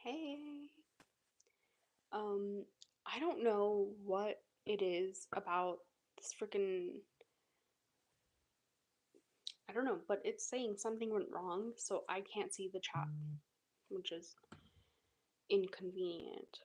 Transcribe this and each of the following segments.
Hey. Um, I don't know what it is about this freaking, I don't know, but it's saying something went wrong, so I can't see the chat, which is inconvenient.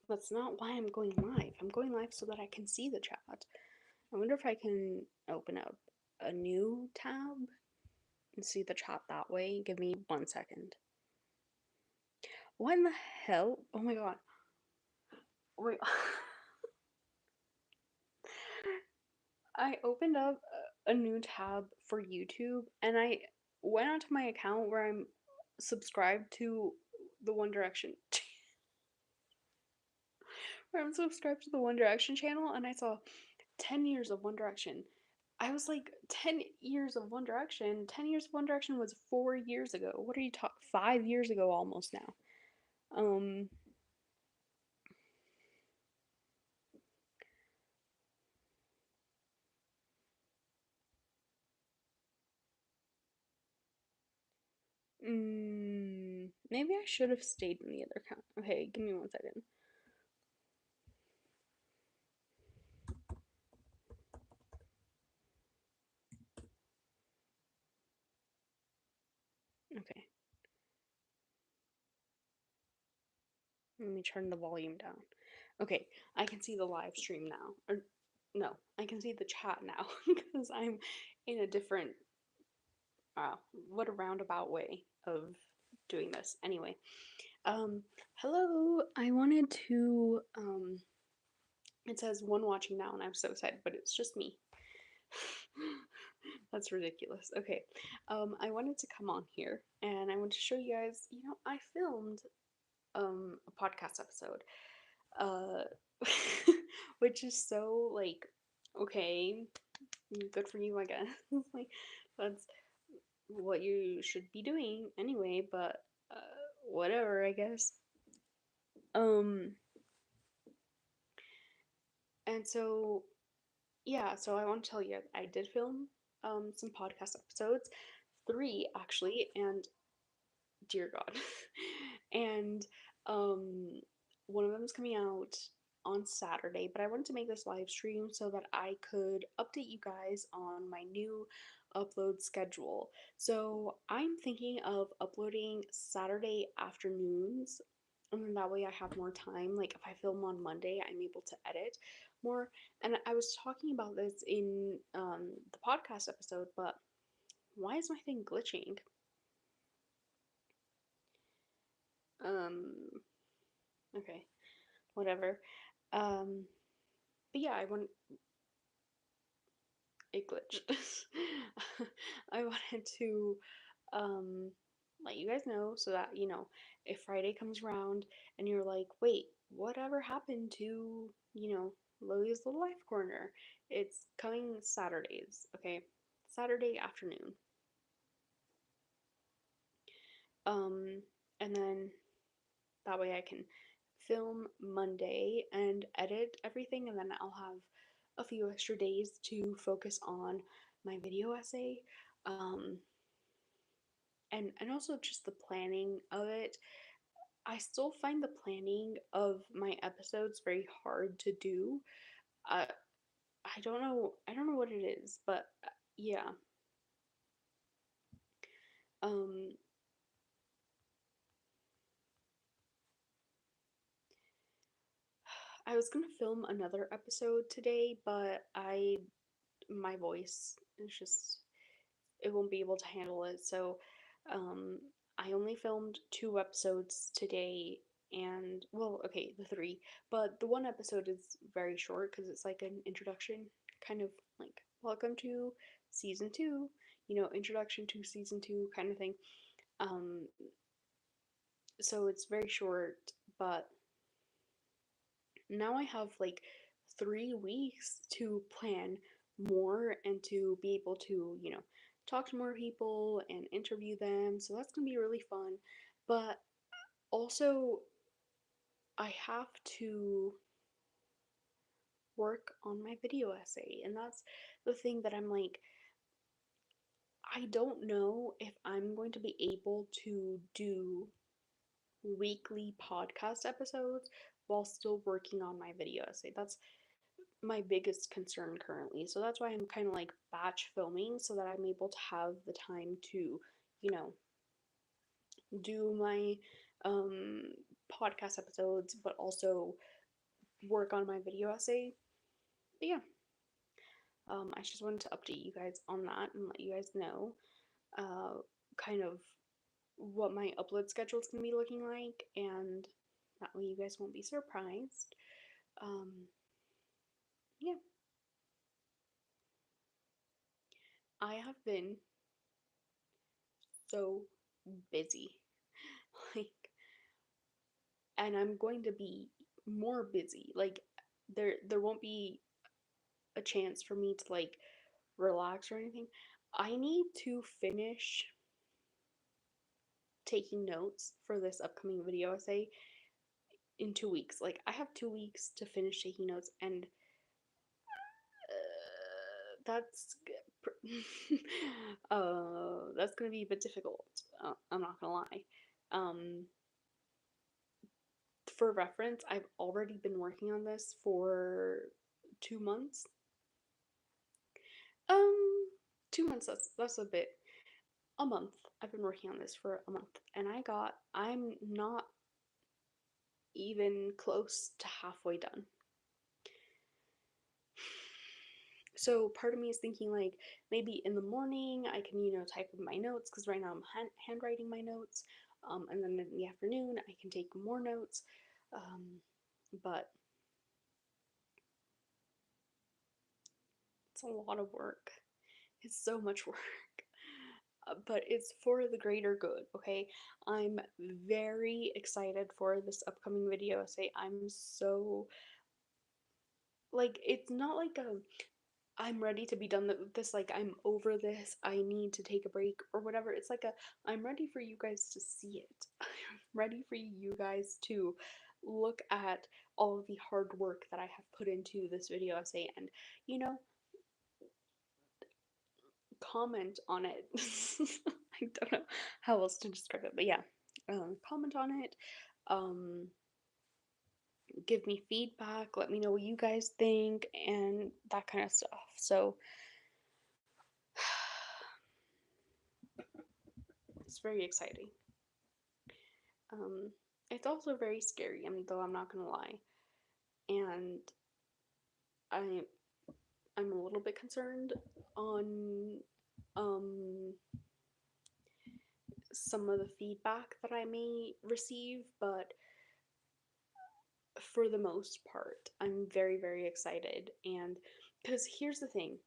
That's not why I'm going live. I'm going live so that I can see the chat. I wonder if I can open up a new tab and see the chat that way. Give me 1 second. What in the hell? Oh my god. Wait. I opened up a new tab for YouTube and I went onto my account where I'm subscribed to the One Direction where I'm subscribed to the One Direction channel and I saw 10 years of One Direction. I was like 10 years of One Direction. 10 years of One Direction was 4 years ago. What are you talking 5 years ago almost now. Um maybe I should have stayed in the other account. Okay, give me 1 second. Okay. Let me turn the volume down. Okay, I can see the live stream now. Or no, I can see the chat now because I'm in a different wow, what a roundabout way of doing this. Anyway, hello. I wanted to it says one watching now and I'm so excited, but it's just me. That's ridiculous. Okay. I wanted to come on here and I want to show you guys, I filmed a podcast episode uh which is so like okay, good for you, I guess. Like that's what you should be doing anyway, but whatever, I guess. um and so yeah, so I want to tell you I did film some podcast episodes, 3 actually, and dear god. And um one of them is coming out on Saturday, but I wanted to make this live stream so that I could update you guys on my new upload schedule. So I'm thinking of uploading Saturday afternoons, and then that way I have more time. Like if I film on Monday, I'm able to edit more. And I was talking about this in the podcast episode, but why is my thing glitching? Um, okay, whatever. Um, but yeah, I want it glitched. I wanted to um let you guys know so that if Friday comes around and you're like, wait, whatever happened to Lily's Little Life Corner? It's coming Saturdays, okay? Saturday afternoon. Um, and then that way I can film Monday and edit everything, and then I'll have a few extra days to focus on my video essay. Um, and also just the planning of it. I still find the planning of my episodes very hard to do. Uh, I don't know what it is, but yeah. Um, I was gonna film another episode today, but my voice is just it won't be able to handle it. So, um, I only filmed 2 episodes today, and well, okay, the 3, but the one episode is very short because it's like an introduction, kind of like welcome to season 2, introduction to season 2 kind of thing. Um, so it's very short, but now I have like 3 weeks to plan more and to be able to, talk to more people and interview them. So that's gonna be really fun. But also, I have to work on my video essay, and that's the thing that I'm like, I don't know if I'm going to be able to do weekly podcast episodes while still working on my video essay. That's my biggest concern currently. So that's why I'm kind of like batch filming so that I'm able to have the time to, you know, do my um podcast episodes but also work on my video essay. But yeah, I just wanted to update you guys on that and let you guys know uh kind of what my upload schedule is going to be looking like, and that way you guys won't be surprised. Um, yeah, I have been so busy. Like, and I'm going to be more busy. Like, there won't be a chance for me to like relax or anything. I need to finish taking notes for this upcoming video essay in 2 weeks. Like, I have 2 weeks to finish taking notes, and that's gonna be a bit difficult. I'm not gonna lie. Um, for reference, I've already been working on this for 2 months. Um, 2 months. That's a bit. A month. I've been working on this for a month, and I'm not even close to halfway done. So part of me is thinking like maybe in the morning I can type in my notes because right now I'm handwriting my notes, and then in the afternoon I can take more notes, but it's a lot of work. It's so much work. But it's for the greater good, okay? I'm very excited for this upcoming video essay. I'm so like it's not like a I'm ready to be done with this, like I'm over this, I need to take a break or whatever. It's like a I'm ready for you guys to see it. I'm ready for you guys to look at all of the hard work that I have put into this video essay and you know, comment on it. I don't know how else to describe it, but yeah. Comment on it. Um Give me feedback, let me know what you guys think and that kind of stuff. So it's very exciting. Um, it's also very scary, though I'm not gonna lie. And I I'm a little bit concerned on um some of the feedback that I may receive, but for the most part, I'm very, very excited. And because here's the thing,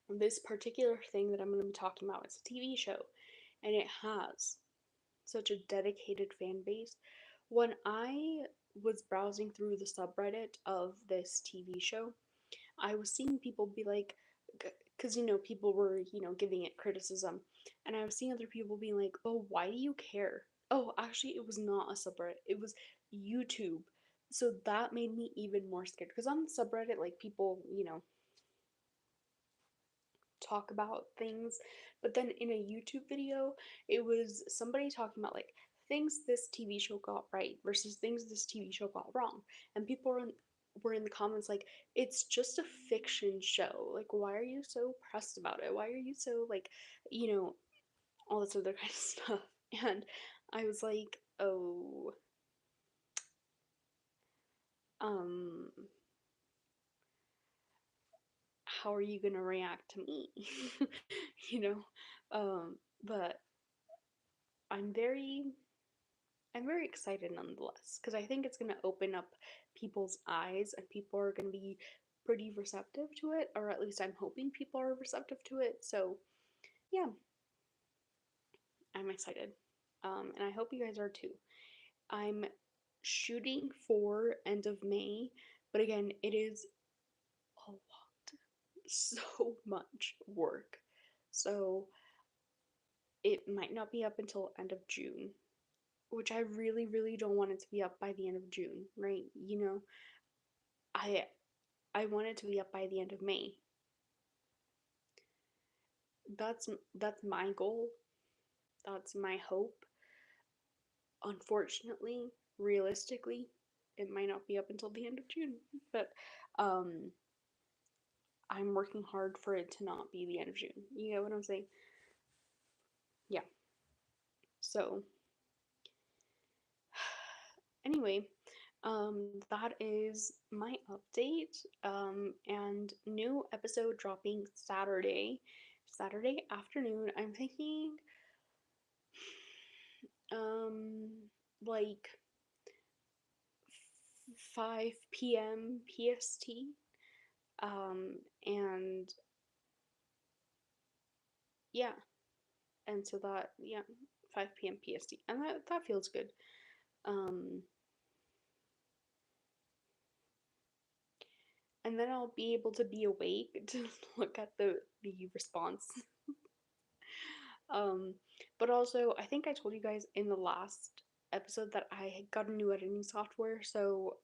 this particular thing that I'm going to be talking about, it's a TV show, and it has such a dedicated fan base. When I was browsing through the subreddit of this TV show, I was seeing people be like, because people were giving it criticism, and I was seeing other people being like, "Oh, why do you care?" Oh, actually, it was not a subreddit; it was YouTube. So that made me even more scared because on the subreddit, like people, talk about things, but then in a YouTube video, it was somebody talking about like things this TV show got right versus things this TV show got wrong, and people were in the comments like it's just a fiction show. Like why are you so pressed about it? Why are you so like all this other kind of stuff? And I was like, oh, um, how are you gonna react to me? you know, but I'm very I'm very excited nonetheless because I think it's going to open up people's eyes and people are going to be pretty receptive to it, or at least I'm hoping people are receptive to it. So, yeah, I'm excited. And I hope you guys are too. I'm shooting for end of May, but again, it is a lot, so much work. So, it might not be up until end of June, which I really, really don't want it to be up by the end of June, right? I I want it to be up by the end of May that's my goal. That's my hope. Unfortunately, realistically, it might not be up until the end of June, but um I'm working hard for it to not be the end of June. You know what I'm saying? Yeah. So, anyway, that is my update. And new episode dropping Saturday afternoon. I'm thinking, um, like 5 p.m. PST. And yeah, and so that, yeah, 5 p.m. PST, and that feels good. Um, and then I'll be able to be awake to look at the response. Um, but also, I think I told you guys in the last episode that I had got a new editing software, so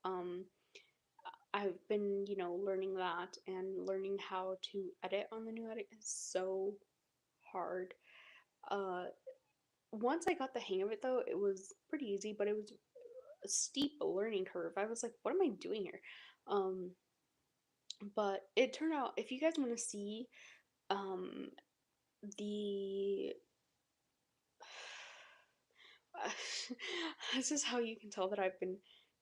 I've been, learning that, and learning how to edit on the new edit is so hard. Uh, Once I got the hang of it though, it was pretty easy, but it was a steep learning curve. I was like, what am I doing here? Um, but it turned out, if you guys want to see um, the this is how you can tell that I've been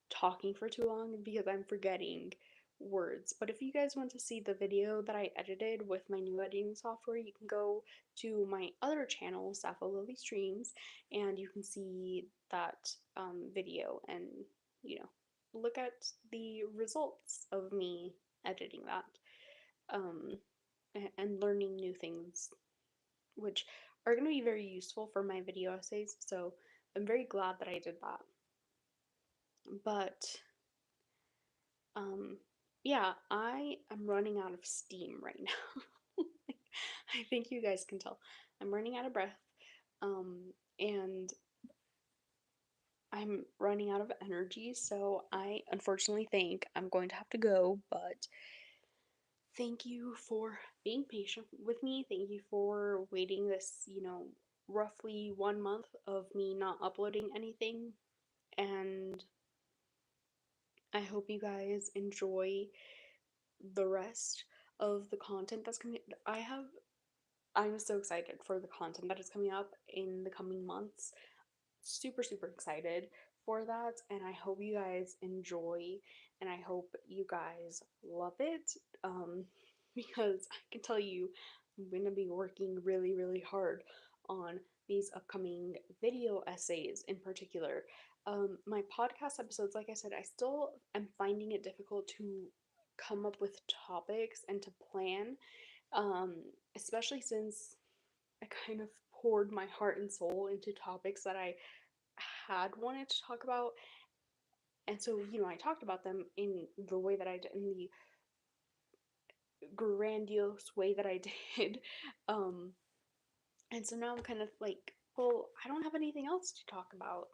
talking for too long, because I'm forgetting words. But if you guys want to see the video that I edited with my new editing software, you can go to my other channel, Sappho Lily Streams, and you can see that video, and look at the results of me editing that, um, and learning new things, which are going to be very useful for my video essays. So I'm very glad that I did that. But um, yeah, I am running out of steam right now. I think you guys can tell. I'm running out of breath. And I'm running out of energy, so I unfortunately think I'm going to have to go, but thank you for being patient with me. Thank you for waiting this, roughly 1 month of me not uploading anything. And I hope you guys enjoy the rest of the content that's coming. I'm so excited for the content that is coming up in the coming months. Super, super excited for that. And I hope you guys enjoy, and I hope you guys love it. Because I can tell you, I'm going to be working really, really hard on these upcoming video essays in particular. My podcast episodes, like I said, I still am finding it difficult to come up with topics and to plan, um, especially since I kind of poured my heart and soul into topics that I had wanted to talk about. And so, I talked about them in the way that I did, in the grandiose way that I did. Um, and so now I'm kind of like, well, I don't have anything else to talk about.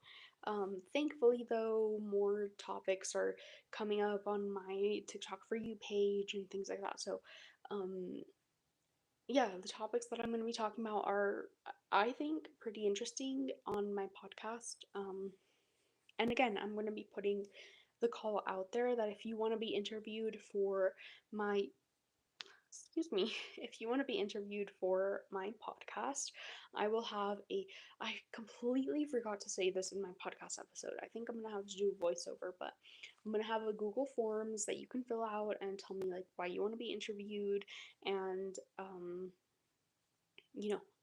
Thankfully, though, more topics are coming up on my TikTok for You page and things like that. So, um, yeah, the topics that I'm going to be talking about are, I think, pretty interesting on my podcast. And again, I'm going to be putting the call out there that if you want to be interviewed for my, excuse me, if you want to be interviewed for my podcast, I will have I completely forgot to say this in my podcast episode. I think I'm going to have to do a voiceover, but I'm going to have a Google Forms that you can fill out and tell me like why you want to be interviewed, and I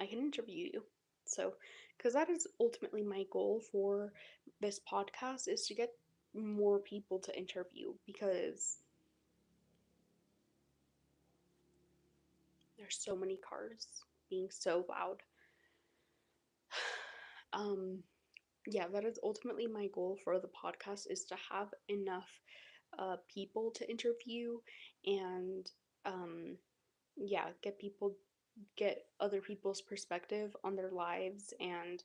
can interview you. So, because that is ultimately my goal for this podcast, is to get more people to interview, because there's so many cars being so loud. Um, yeah, that is ultimately my goal for the podcast, is to have enough people to interview, and yeah, get other people's perspective on their lives and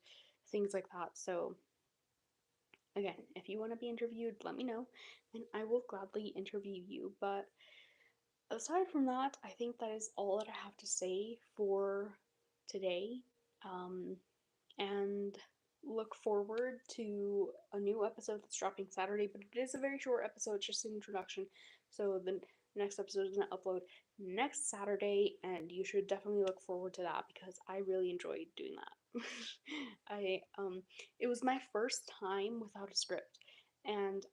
things like that. So again, if you want to be interviewed, let me know, and I will gladly interview you. But aside from that, I think that is all that I have to say for today. Um, and look forward to a new episode that's dropping Saturday, but it is a very short episode, it's just an introduction. So the next episode is going to upload next Saturday, and you should definitely look forward to that because I really enjoyed doing that. It was my first time without a script, and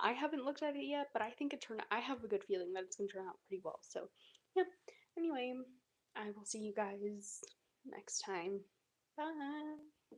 I haven't looked at it yet, but I think it turned. I have a good feeling that it's going to turn out pretty well. So, yeah. Anyway, I will see you guys next time. Bye.